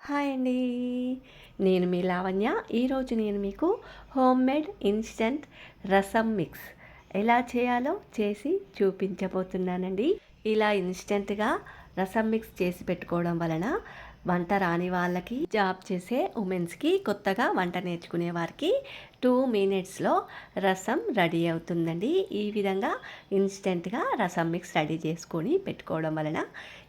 Hi అండి. నేను మీ లావణ్య. ఈరోజు నేను మీకు హోమ్ మేడ్ ఇన్స్టంట్ రసం మిక్స్ ఎలా చేయాలో చేసి చూపించబోతున్నానండి. ఇలా ఇన్స్టంట్గా రసం మిక్స్ చేసి పెట్టుకోవడం వలన వంట రాని వాళ్ళకి, జాబ్ చేసే ఉమెన్స్కి, కొత్తగా వంట నేర్చుకునే వారికి 2 మినిట్స్లో రసం రెడీ అవుతుందండి. ఈ విధంగా ఇన్స్టెంట్గా రసం మిక్స్ రెడీ చేసుకొని పెట్టుకోవడం వలన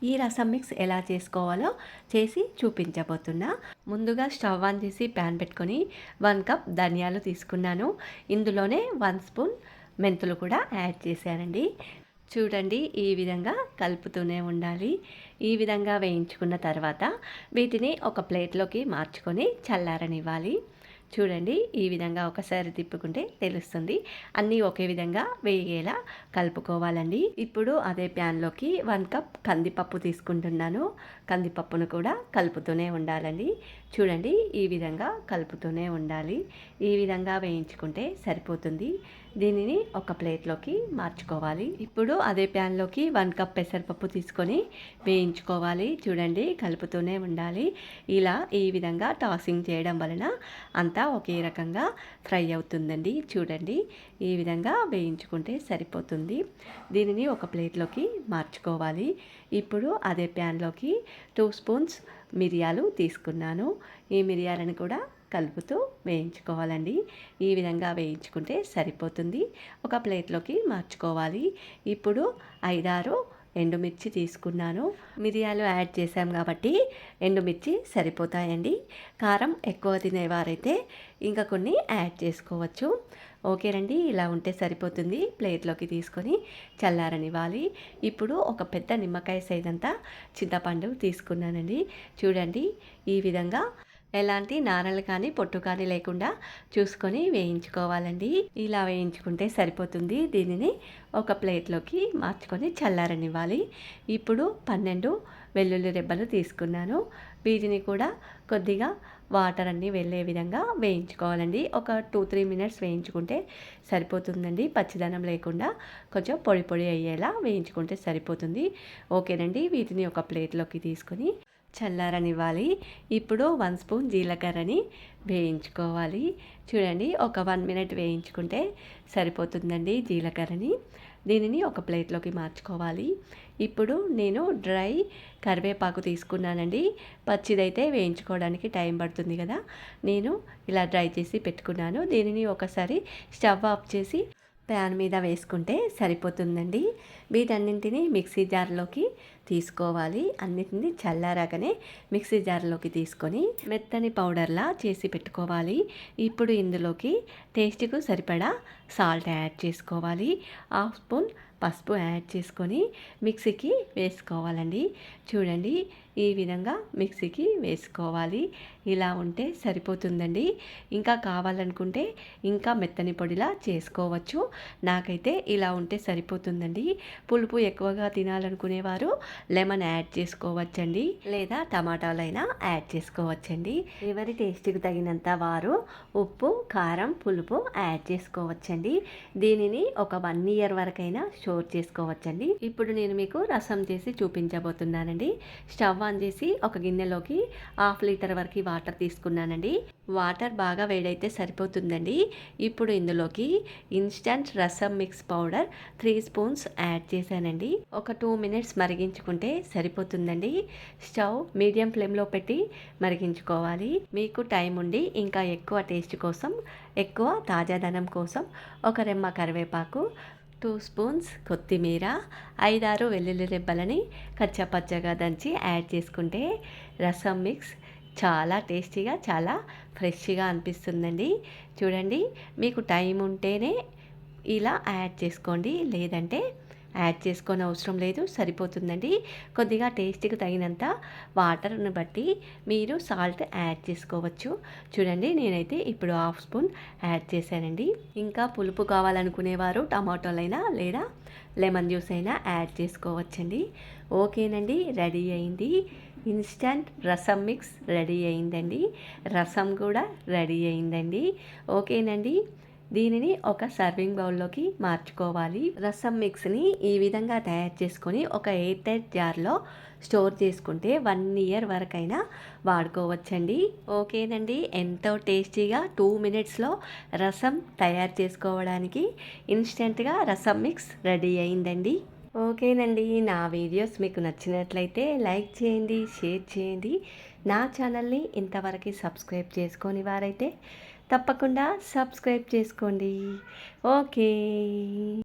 ఈ రసం మిక్స్ ఎలా చేసుకోవాలో చేసి చూపించబోతున్నా. ముందుగా స్టవ్ ఆన్ చేసి ప్యాన్ పెట్టుకొని 1 కప్ ధనియాలు తీసుకున్నాను. ఇందులోనే 1 స్పూన్ మెంతులు కూడా యాడ్ చేశానండి. చూడండి, ఈ విధంగా కలుపుతూనే ఉండాలి. ఈ విధంగా వేయించుకున్న తర్వాత వీటిని ఒక ప్లేట్లోకి మార్చుకొని చల్లారనివ్వాలి. చూడండి, ఈ విధంగా ఒకసారి తిప్పుకుంటే తెలుస్తుంది. అన్నీ ఒకే విధంగా వేగేలా కలుపుకోవాలండి. ఇప్పుడు అదే ప్యాన్లోకి 1 కప్ కందిపప్పు తీసుకుంటున్నాను. కందిపప్పును కూడా కలుపుతూనే ఉండాలండి. చూడండి, ఈ విధంగా కలుపుతూనే ఉండాలి. ఈ విధంగా వేయించుకుంటే సరిపోతుంది. దీనిని ఒక ప్లేట్లోకి మార్చుకోవాలి. ఇప్పుడు అదే ప్యాన్లోకి 1 కప్ పెసరపప్పు తీసుకొని వేయించుకోవాలి. చూడండి, కలుపుతూనే ఉండాలి. ఇలా ఈ విధంగా టాసింగ్ చేయడం వలన అంతా ఒకే రకంగా ఫ్రై అవుతుందండి. చూడండి, ఈ విధంగా వేయించుకుంటే సరిపోతుంది. దీనిని ఒక ప్లేట్లోకి మార్చుకోవాలి. ఇప్పుడు అదే ప్యాన్లోకి 2 స్పూన్స్ మిరియాలు తీసుకున్నాను. ఈ మిరియాలను కూడా కలుపుతూ వేయించుకోవాలండి. ఈ విధంగా వేయించుకుంటే సరిపోతుంది. ఒక ప్లేట్లోకి మార్చుకోవాలి. ఇప్పుడు 5-6 ఎండుమిర్చి తీసుకున్నాను. మిరియాలు యాడ్ చేసాం కాబట్టి ఎండుమిర్చి సరిపోతాయండి. కారం ఎక్కువ తినేవారైతే ఇంకా కొన్ని యాడ్ చేసుకోవచ్చు. ఓకేనండి, ఇలా ఉంటే సరిపోతుంది. ప్లేట్లోకి తీసుకొని చల్లారనివ్వాలి. ఇప్పుడు ఒక పెద్ద నిమ్మకాయ సైజ్ అంతా చింతపండు తీసుకున్నానండి. చూడండి, ఈ విధంగా ఎలాంటి నారలు కానీ పొట్టు కానీ లేకుండా చూసుకొని వేయించుకోవాలండి. ఇలా వేయించుకుంటే సరిపోతుంది. దీనిని ఒక ప్లేట్లోకి మార్చుకొని చల్లారనివ్వాలి. ఇప్పుడు 12 వెల్లుల్లి రెబ్బలు తీసుకున్నాను. వీటిని కూడా కొద్దిగా వాటర్ అన్నీ వెళ్ళే విధంగా వేయించుకోవాలండి. ఒక 2-3 మినిట్స్ వేయించుకుంటే సరిపోతుందండి. పచ్చిదనం లేకుండా కొంచెం పొడి పొడి అయ్యేలా వేయించుకుంటే సరిపోతుంది. ఓకేనండి, వీటిని ఒక ప్లేట్లోకి తీసుకొని చల్లారనివ్వాలి. ఇప్పుడు 1 స్పూన్ జీలకర్రని వేయించుకోవాలి. చూడండి, ఒక 1 మినిట్ వేయించుకుంటే సరిపోతుందండి జీలకర్రని. దీనిని ఒక ప్లేట్లోకి మార్చుకోవాలి. ఇప్పుడు నేను డ్రై కరివేపాకు తీసుకున్నానండి. పచ్చిదైతే వేయించుకోవడానికి టైం పడుతుంది కదా, నేను ఇలా డ్రై చేసి పెట్టుకున్నాను. దీనిని ఒకసారి స్టవ్ ఆఫ్ చేసి ప్యాన్ మీద వేసుకుంటే సరిపోతుందండి. వీటన్నింటినీ మిక్సీ జార్లోకి తీసుకోవాలి. అన్నింటినీ చల్లారాకనే మిక్సీ జార్లోకి తీసుకొని మెత్తని పౌడర్లా చేసి పెట్టుకోవాలి. ఇప్పుడు ఇందులోకి టేస్ట్కు సరిపడా సాల్ట్ యాడ్ చేసుకోవాలి. 1/2 స్పూన్ పసుపు యాడ్ చేసుకొని మిక్సీకి వేసుకోవాలండి. చూడండి, ఈ విధంగా మిక్సీకి వేసుకోవాలి. ఇలా ఉంటే సరిపోతుందండి. ఇంకా కావాలనుకుంటే ఇంకా మెత్తని పొడిలా చేసుకోవచ్చు. నాకైతే ఇలా ఉంటే సరిపోతుందండి. పులుపు ఎక్కువగా తినాలనుకునేవారు లెమన్ యాడ్ చేసుకోవచ్చండి, లేదా టమాటాలైనా యాడ్ చేసుకోవచ్చండి. ఎవరి టేస్ట్కి తగినంత వారు ఉప్పు, కారం, పులుపు యాడ్ చేసుకోవచ్చండి. దీనిని ఒక 1 ఇయర్ వరకైనా స్టోర్ చేసుకోవచ్చండి. ఇప్పుడు నేను మీకు రసం చేసి చూపించబోతున్నానండి. స్టవ్ ఆన్ చేసి ఒక గిన్నెలోకి 1/2 లీటర్ వరకు వాటర్ తీసుకున్నానండి. వాటర్ బాగా వేడైతే సరిపోతుందండి. ఇప్పుడు ఇందులోకి ఇన్స్టంట్ రసం మిక్స్ పౌడర్ 3 స్పూన్స్ యాడ్ చేశానండి. ఒక 2 మినిట్స్ మరిగించుకుంటే సరిపోతుందండి. స్టవ్ మీడియం ఫ్లేమ్లో పెట్టి మరిగించుకోవాలి. మీకు టైం ఉండి ఇంకా ఎక్కువ టేస్ట్ కోసం, ఎక్కువ తాజాదనం కోసం ఒక రెమ్మ కరివేపాకు, 2 స్పూన్స్ కొత్తిమీర, 5-6 వెల్లుల్లి రెబ్బలని కచ్చపచ్చగా దంచి యాడ్ చేసుకుంటే రసం మిక్స్ చాలా టేస్టీగా, చాలా ఫ్రెష్గా అనిపిస్తుందండి. చూడండి, మీకు టైం ఉంటేనే ఇలా యాడ్ చేసుకోండి, లేదంటే యాడ్ చేసుకోని అవసరం లేదు, సరిపోతుందండి. కొద్దిగా టేస్ట్కి తగినంత వాటర్ని బట్టి మీరు సాల్ట్ యాడ్ చేసుకోవచ్చు. చూడండి, నేనైతే ఇప్పుడు 1/2 స్పూన్ యాడ్ చేశానండి. ఇంకా పులుపు కావాలనుకునేవారు టమాటోలైనా లేదా లెమన్ జ్యూస్ అయినా యాడ్ చేసుకోవచ్చండి. ఓకేనండి, రెడీ అయింది. ఇన్స్టంట్ రసం మిక్స్ రెడీ అయిందండి. రసం కూడా రెడీ అయిందండి. ఓకేనండి, దీనిని ఒక సర్వింగ్ బౌల్లోకి మార్చుకోవాలి. రసం మిక్స్ని ఈ విధంగా తయారు చేసుకొని ఒక ఎయిర్ టైట్ జార్లో స్టోర్ చేసుకుంటే 1 ఇయర్ వరకైనా వాడుకోవచ్చండి. ఓకేనండి, ఎంతో టేస్టీగా 2 మినిట్స్లో రసం తయారు చేసుకోవడానికి ఇన్స్టెంట్గా రసం మిక్స్ రెడీ అయిందండి. ఓకేనండి, నా వీడియోస్ మీకు నచ్చినట్లయితే లైక్ చేయండి, షేర్ చేయండి. నా ఛానల్ని ఇంతవరకు సబ్స్క్రైబ్ చేసుకొని వారైతే తప్పకుండా సబ్స్క్రైబ్ చేసుకోండి. ఓకే.